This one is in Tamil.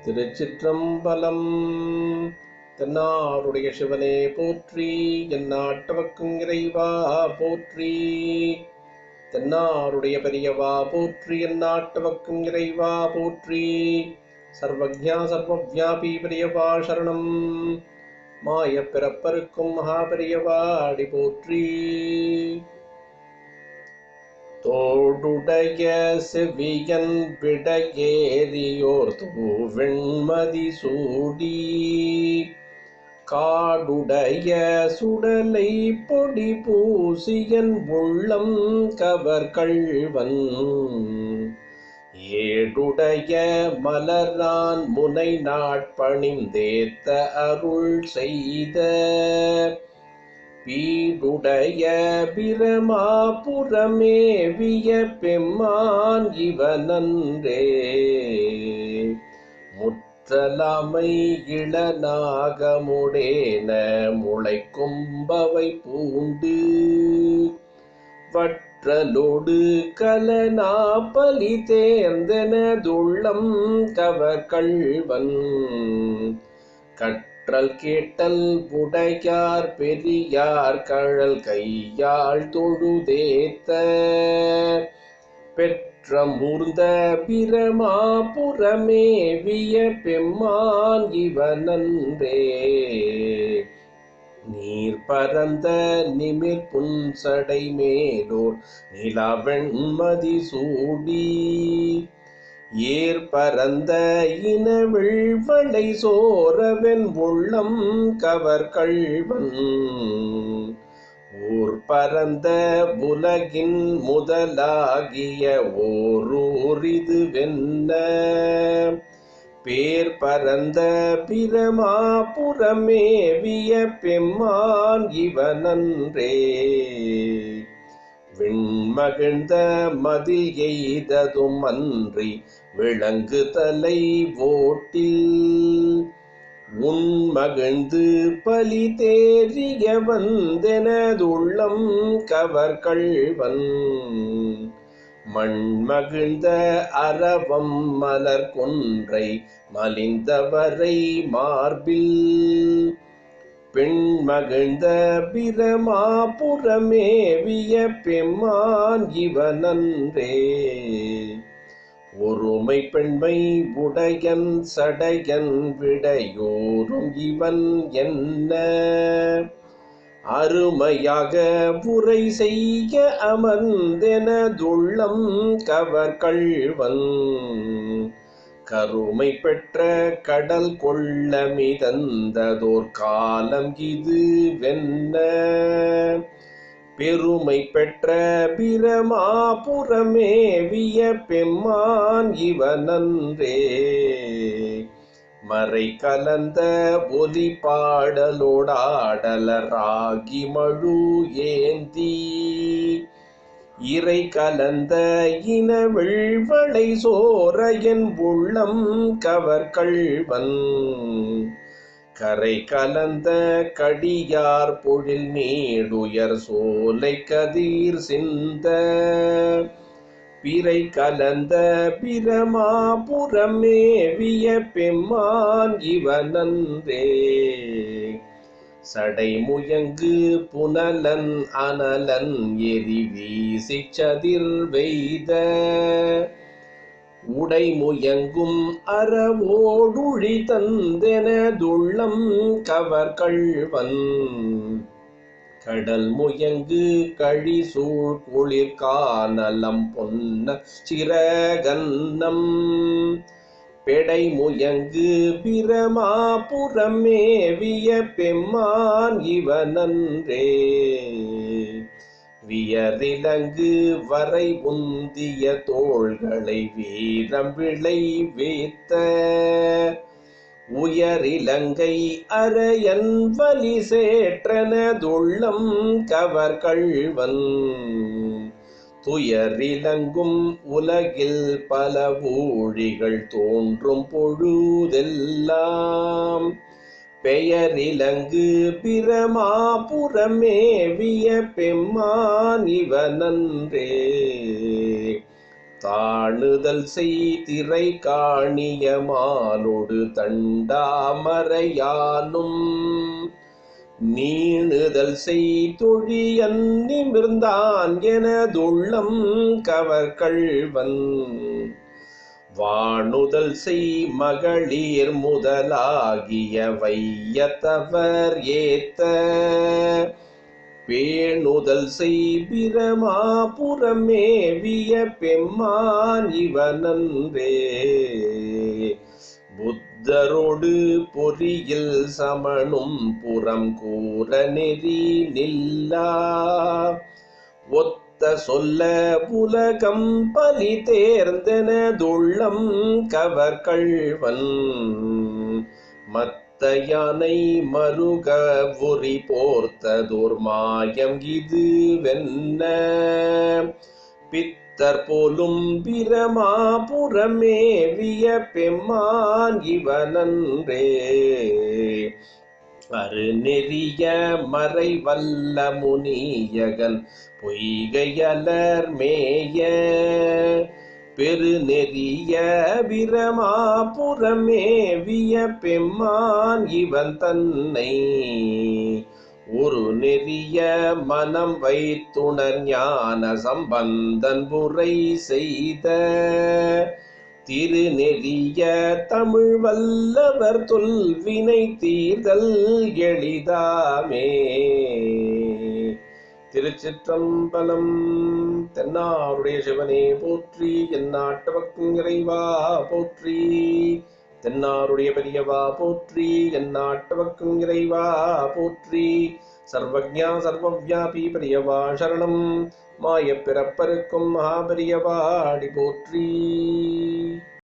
திருச்சிற்றம்பலம். தென்னாருடைய சிவனே போற்றி, எந்நாட்டவர்க்கும் இறைவா போற்றி. தென்னாருடைய பெரியவா போற்றி, எந்நாட்டவர்க்கும் இறைவா போற்றி. சர்வஜ்ஞா சர்வவ்யாபி பெரியவா சரணம். மாய பிறப்பருக்கும் மகாபெரியவா அடி போற்றி. தோடுடைய செவியன் விடையேறியோர் தூவெண்மதி சூடி, காடுடைய சுடலை பொடி பூசியன் உள்ளம் கவர்கள்வன், ஏடுடைய மலரான் முனை நாட்பணிந்தேத்த அருள் செய்த, பீடுடைய பிரமாபுரமேவிய பெம்மான் இவனன்றே. முற்றலாமை இளநாகமுடேன முளைக்கும்பவை பூண்டு, வற்றலோடு கலனாபலி தேர்ந்தெனதுள்ளம் கவர்கள்வன், கற்றல் கேட்டல் உடையார் பெரியார் கழல் கையாள் தொழுதேத்த, பெற்றமூர்ந்த பிரமாபுரமேவிய பெம்மான் இவனன்றே. நீர் பரந்த நிமிர் புன்சடை மேலோர் நிலவெண்மதி சூடி, ஏர் பரந்த இனவிழ்வளை சோரவென் உள்ளம் கவர்கள்வன், ஊர் பரந்த உலகின் முதலாகிய ஓரூரிது வென்ன, பேர் பரந்த பிரமாபுரமேவிய பெம்மான் இவனன்றே. விண்மகிழ்ந்த மதில் எய்ததும் அன்றி விளங்கு தலை ஓட்டில், உண்மகிழ்ந்து பலி தேறிய வந்தெனதுள்ளம் கவர்கள்வன், மண்மகிழ்ந்த அரவம் மலர் கொன்றை மலிந்தவரை மார்பில், பெண்மகிழ்ந்த பிரமாபுரமேவிய பெம்மான் இவனன்றே. ஒருமை பெண்மை உடையன் சடையன் விடையோரும் இவன் என்ன, அருமையாக உரை செய்ய அமர்ந்தெனதுள்ளம் கவர்கள்வன், கருமை பெற்ற கடல் கொள்ள மிதந்ததோர் காலம் இது வென்ன, பெருமை பெற்ற பிரமாபுரமேவிய பெம்மான் இவனன்றே. மறை கலந்த ஒலி பாடலோடாடலராகி மழு ஏந்தி, இறை கலந்த இனவிழ்வளை சோர என் உள்ளம் கவர்கள்வன், கரை கலந்த கடியார் பொழில் நீடுயர் சோலை கதிர் சிந்த, பிறை கலந்த பிரமாபுரமேவிய பெம்மான் இவனன்றே. சடைமுயங்கு புனலன் அனலன் எரி வீசிச் சதிர் வெய்த, உடைமுயங்கும் அறவோடுழி தந்தெனதுள்ளம் கவர்கள்வன், கடல் முயங்கு கழிசூழ் குளிர்கானலம் பொன்ன சிறகன்னம், பெடை முயங்கு பிரமாபுரமேவிய பெம்மான் இவனன்றே. வியரிலங்கு வரை உந்திய தோள்களை வீரம் விளை வேத்த, உயரிலங்கை அரையன் வலி சேற்றனதுள்ளம் கவர்கள்வன், துயரிலங்கும் உலகில் பல ஊழிகள் தோன்றும் பொழுதெல்லாம், பெயரிலங்கு பிரமாபுரமேவிய பெம்மான் இவனன்றே. தாணுதல் செய்திரை காணிய மாலொடு தண்டாமரையானும் நீணுதல் செய்தொழியன் நிமிர்ந்தான் எனதுள்ளம் கவர்கள்வன் வாணுதல் செய் மகளிர் முதலாகிய வையத்தவர் ஏத்த பேணுதல் செய் பிரமாபுரமேவிய பெம்மான் இவனன்றே புத்தரோடு பொறியில் சமணும் புறம் கூற நெறி நில்லா ஒத்த சொல்ல உலகம் பலி தேர்ந்தெனதுள்ளம் கவர்கள்வன் மத்த யானை மருக உரி போர்த்ததோர் மாயம் இது வென்ன பித்தர் போலும் பிரமாபுரமேவிய பெம்மான் இவனன்றே அருநெறிய மறைவல்ல முனியகன் பொய்கையலர் மேய பெருநெறிய பிரமாபுரமேவிய பெம்மான் இவன் தன்னை ஒரு நெறிய மனம் வைத்துணர் ஞான சம்பந்தன் புரை செய்த திருநெறிய தமிழ் வல்லவர் தொல்வினை தீர்தல் எளிதாமே. திருச்சிற்றம்பலம். தென்னாருடைய சிவனே போற்றி, எந்நாட்டவர்க்கும் இறைவா போற்றி. தென்னாருடைய பெரியவா போற்றி, எந்நாட்டவர்க்கும் இறைவா போற்றி. சர்வஜ்ஞா சர்வவ்யாபி பெரியவா சரணம், மாயப் பிறப்பருக்கும் மகாபெரியவா அடி போற்றி.